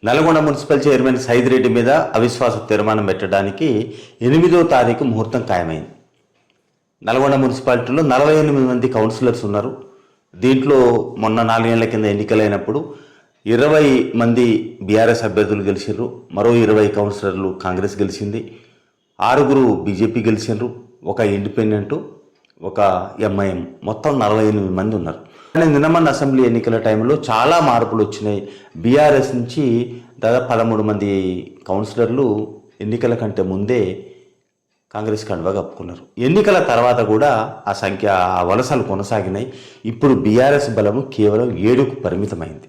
Nalgonda municipal chairman Saidireddy మీద అవిశ్వాస తీర్మానం పెట్టడానికి 8వ తారీఖు ముహూర్తం ఖాయమైంది. నల్గొండ మున్సిపాలిటీలో 48 మంది కౌన్సిలర్స్ ఉన్నారు. దీంట్లో మొన్న 4 ఏళ్ల కింద ఎన్నికలైనప్పుడు 20 మంది బీఆర్ఎస్ అభ్యర్థులు గెలిచారు. మరో 20 కౌన్సిలర్లు కాంగ్రెస్ గెలిచింది. 6 బీజేపీ గెలిచారు. ఒక ఇండిపెండెంట్, ఒక ఎంఐఎం, మొత్తం 48 మంది ఉన్నారు. కానీ నిన్న అసెంబ్లీ ఎన్నికల టైంలో చాలా మార్పులు వచ్చినాయి. బీఆర్ఎస్ నుంచి దాదాపు 13 మంది కౌన్సిలర్లు ఎన్నికల కంటే ముందే కాంగ్రెస్ కండువా కప్పుకున్నారు. ఎన్నికల తర్వాత కూడా ఆ సంఖ్య, ఆ వలసలు కొనసాగినాయి. ఇప్పుడు బీఆర్ఎస్ బలము కేవలం 7కు పరిమితమైంది.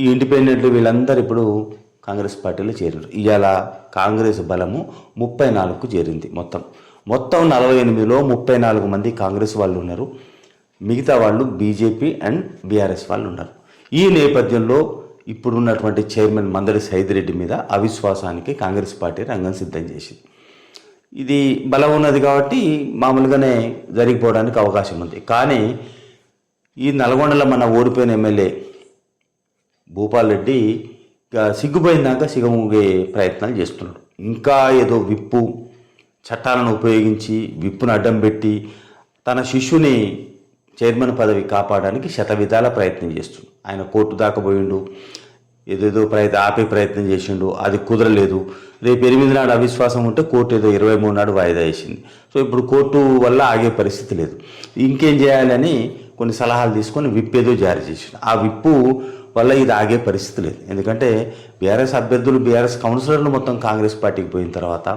ఈ ఇండిపెండెంట్లు వీళ్ళందరూ ఇప్పుడు కాంగ్రెస్ పార్టీలో చేరారు. ఇవాళ కాంగ్రెస్ బలము 34కు చేరింది. మొత్తం 48లో 34 మంది కాంగ్రెస్ వాళ్ళు ఉన్నారు. మిగతా వాళ్ళు బీజేపీ అండ్ బీఆర్ఎస్ వాళ్ళు ఉన్నారు. ఈ నేపథ్యంలో ఇప్పుడున్నటువంటి చైర్మన్ మందడి సైదిరెడ్డి మీద అవిశ్వాసానికి కాంగ్రెస్ పార్టీ రంగం సిద్ధం చేసింది. ఇది బలం ఉన్నది కాబట్టి మామూలుగానే జరిగిపోవడానికి అవకాశం ఉంది. కానీ ఈ నల్గొండలో మన ఓడిపోయిన ఎమ్మెల్యే భూపాల్ రెడ్డి సిగ్గుపోయిందాక సిగమూగే ప్రయత్నాలు చేస్తున్నాడు. ఇంకా ఏదో విప్పు చట్టాలను ఉపయోగించి విప్పును అడ్డం పెట్టి తన శిష్యుని చైర్మన్ పదవి కాపాడడానికి శతవిధాల ప్రయత్నం చేస్తుండు. ఆయన కోర్టు దాకా పోయిండు, ఏదేదో ఆపే ప్రయత్నం చేసిండు, అది కుదరలేదు. రేపు 8 నాడు అవిశ్వాసం ఉంటే కోర్టు ఏదో 23 నాడు వాయిదా వేసింది. సో ఇప్పుడు కోర్టు వల్ల ఆగే పరిస్థితి లేదు. ఇంకేం చేయాలని కొన్ని సలహాలు తీసుకొని విప్ ఏదో జారీ చేసిండు. ఆ విప్పు వల్ల ఇది ఆగే పరిస్థితి లేదు. ఎందుకంటే బీఆర్ఎస్ అభ్యర్థులు, బీఆర్ఎస్ కౌన్సిలర్లు మొత్తం కాంగ్రెస్ పార్టీకి పోయిన తర్వాత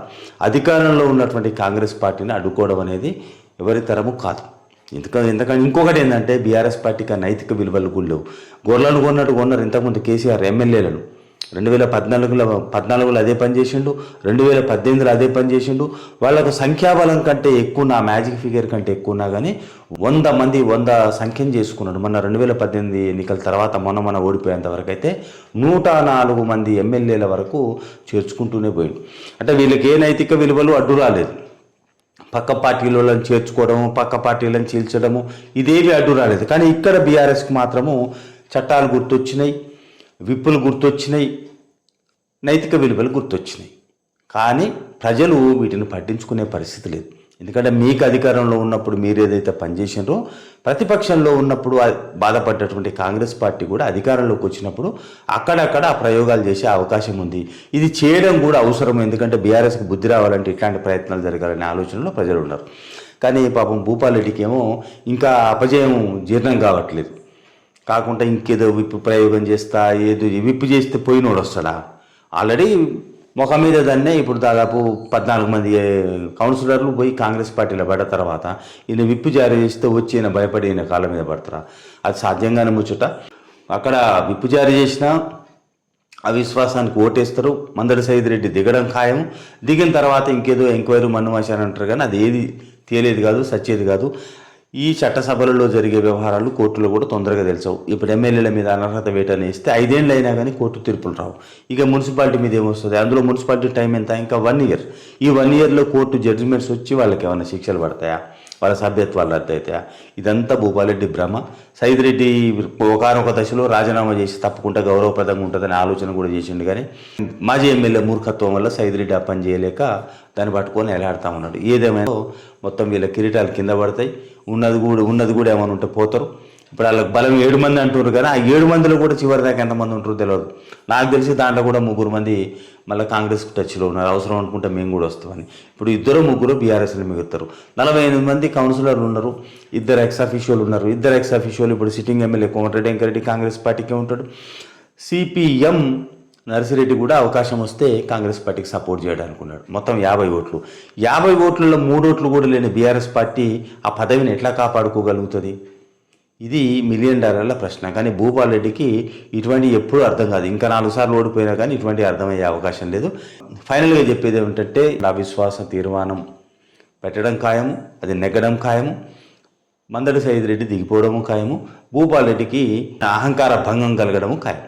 అధికారంలో ఉన్నటువంటి కాంగ్రెస్ పార్టీని అడ్డుకోవడం అనేది ఎవరి తరము కాదు. ఎందుకంటే ఇంకొకటి ఏంటంటే బీఆర్ఎస్ పార్టీకి ఆ నైతిక విలువలు కూడా లేవు. గొర్రెలను కొన్నారు. ఇంతకుముందు కేసీఆర్ ఎమ్మెల్యేలను 2014లో అదే పని చేసిండు, 2018లో అదే పని చేసిండు. వాళ్ళకు సంఖ్యాబలం కంటే ఎక్కువ, నా మ్యాజిక్ ఫిగర్ కంటే ఎక్కువ ఉన్నా కానీ 100 సంఖ్యను చేసుకున్నాడు. మొన్న 2018 ఎన్నికల తర్వాత మొన్న ఓడిపోయేంత వరకు అయితే 104 మంది ఎమ్మెల్యేల వరకు చేర్చుకుంటూనే పోయిండు. అంటే వీళ్ళకి ఏ నైతిక విలువలు అడ్డు రాలేదు. పక్క పార్టీలను చేర్చుకోవడము, పక్క పార్టీలను చీల్చడము, ఇదేవి అడ్డు రాలేదు. కానీ ఇక్కడ బీఆర్ఎస్కి మాత్రము చట్టాలు గుర్తొచ్చినాయి, విప్పులు గుర్తొచ్చినాయి, నైతిక విలువలు గుర్తొచ్చినాయి. కానీ ప్రజలు వీటిని పట్టించుకునే పరిస్థితి లేదు. ఎందుకంటే మీకు అధికారంలో ఉన్నప్పుడు మీరు ఏదైతే పనిచేసినారో, ప్రతిపక్షంలో ఉన్నప్పుడు బాధపడ్డటువంటి కాంగ్రెస్ పార్టీ కూడా అధికారంలోకి వచ్చినప్పుడు అక్కడక్కడ ఆ ప్రయోగాలు చేసే అవకాశం ఉంది. ఇది చేయడం కూడా అవసరం. ఎందుకంటే బీఆర్ఎస్కి బుద్ధి రావాలంటే ఇట్లాంటి ప్రయత్నాలు జరగాలనే ఆలోచనలో ప్రజలు ఉన్నారు. కానీ పాపం భూపాల్ రెడ్డికి ఏమో ఇంకా అపజయం జీర్ణం కావట్లేదు. కాకుండా ఇంకేదో విప్పు ప్రయోగం చేస్తా, ఏదో విప్పు చేస్తే పోయినోడు వస్తాడా? ఆల్రెడీ ముఖం మీద దాన్నే ఇప్పుడు దాదాపు 14 మంది కౌన్సిలర్లు పోయి కాంగ్రెస్ పార్టీలో పడ్డ తర్వాత ఈయన విప్పు జారీ చేస్తే వచ్చి ఈయన భయపడి ఈయన కాళ్ళ మీద పడతారా? అది సాధ్యంగానే ముచ్చట. అక్కడ విప్పు జారీ చేసినా అవిశ్వాసానికి ఓటేస్తారు. మందడి సైదిరెడ్డి దిగడం ఖాయం. దిగిన తర్వాత ఇంకేదో ఎంక్వైరీ మన్నుమాష అని అంటారు. కానీ అది ఏది తేలేది కాదు, సచ్చేది కాదు. ఈ చట్టసభలలో జరిగే వ్యవహారాలు కోర్టులో కూడా తొందరగా తెలుసవు. ఇప్పుడు ఎమ్మెల్యేల మీద అనర్హత వేటని ఇస్తే 5 ఏళ్ళు అయినా కానీ కోర్టు తీర్పులు రావు. ఇక మున్సిపాలిటీ మీద ఏమొస్తుంది? అందులో మున్సిపాలిటీ టైం ఎంత? ఇంకా 1 ఇయర్. ఈ 1 ఇయర్లో కోర్టు జడ్జిమెంట్స్ వచ్చి వాళ్ళకి ఏమైనా శిక్షలు పడతాయా? వాళ్ళ సభ్యత్వాలు రద్దు అవుతాయా? ఇదంతా భూపాలరెడ్డి భ్రమ. సైదిరెడ్డి ఒకనొక దశలో రాజీనామా చేసి తప్పకుండా గౌరవప్రదంగా ఉంటుందనే ఆలోచన కూడా చేసిండు. కానీ మాజీ ఎమ్మెల్యే మూర్ఖత్వం వల్ల సైదిరెడ్డి ఆ పని చేయలేక దాన్ని పట్టుకొని ఎలాడుతూ ఉన్నాడు. ఏదేమైనా మొత్తం వీళ్ళ కిరీటాలు కింద పడతాయి. ఉన్నది కూడా ఏమైనా ఉంటే పోతారు. ఇప్పుడు వాళ్ళకి బలం 7 మంది అంటున్నారు. కానీ ఆ 7 మందిలో కూడా చివరి దాకా ఎంతమంది ఉంటారో తెలియదు. నాకు తెలిసి దాంట్లో కూడా 3 మంది మళ్ళీ కాంగ్రెస్కి టచ్లో ఉన్నారు. అవసరం అనుకుంటే మేము కూడా వస్తామని. ఇప్పుడు 2 బీఆర్ఎస్లు మిగులుతారు. 48 మంది కౌన్సిలర్లు ఉన్నారు. 2 ఎక్స్ అఫీషియల్ ఉన్నారు. 2 ఎక్స్ అఫీషియల్ ఇప్పుడు సిట్టింగ్ ఎమ్మెల్యే కోమటిరెడ్డి వెంకరెడ్డి కాంగ్రెస్ పార్టీకే ఉంటాడు. సిపిఎం నర్సిరెడ్డి కూడా అవకాశం వస్తే కాంగ్రెస్ పార్టీకి సపోర్ట్ చేయడానికి ఉన్నాడు. మొత్తం 50 ఓట్లు. 50 ఓట్లలో 3 ఓట్లు కూడా లేని బీఆర్ఎస్ పార్టీ ఆ పదవిని ఎట్లా కాపాడుకోగలుగుతుంది? ఇది $1 మిలియన్ ప్రశ్న. కానీ భూపాల్ రెడ్డికి ఇటువంటి ఎప్పుడూ అర్థం కాదు. ఇంకా 4 సార్లు ఓడిపోయినా కానీ ఇటువంటి అర్థమయ్యే అవకాశం లేదు. ఫైనల్గా చెప్పేది ఏమిటంటే అవిశ్వాస తీర్మానం పెట్టడం ఖాయము, అది నెగ్గడం ఖాయము. మందడి సైదిరెడ్డి దిగిపోవడము ఖాయము. భూపాల్ రెడ్డికి అహంకార భంగం కలగడము ఖాయం.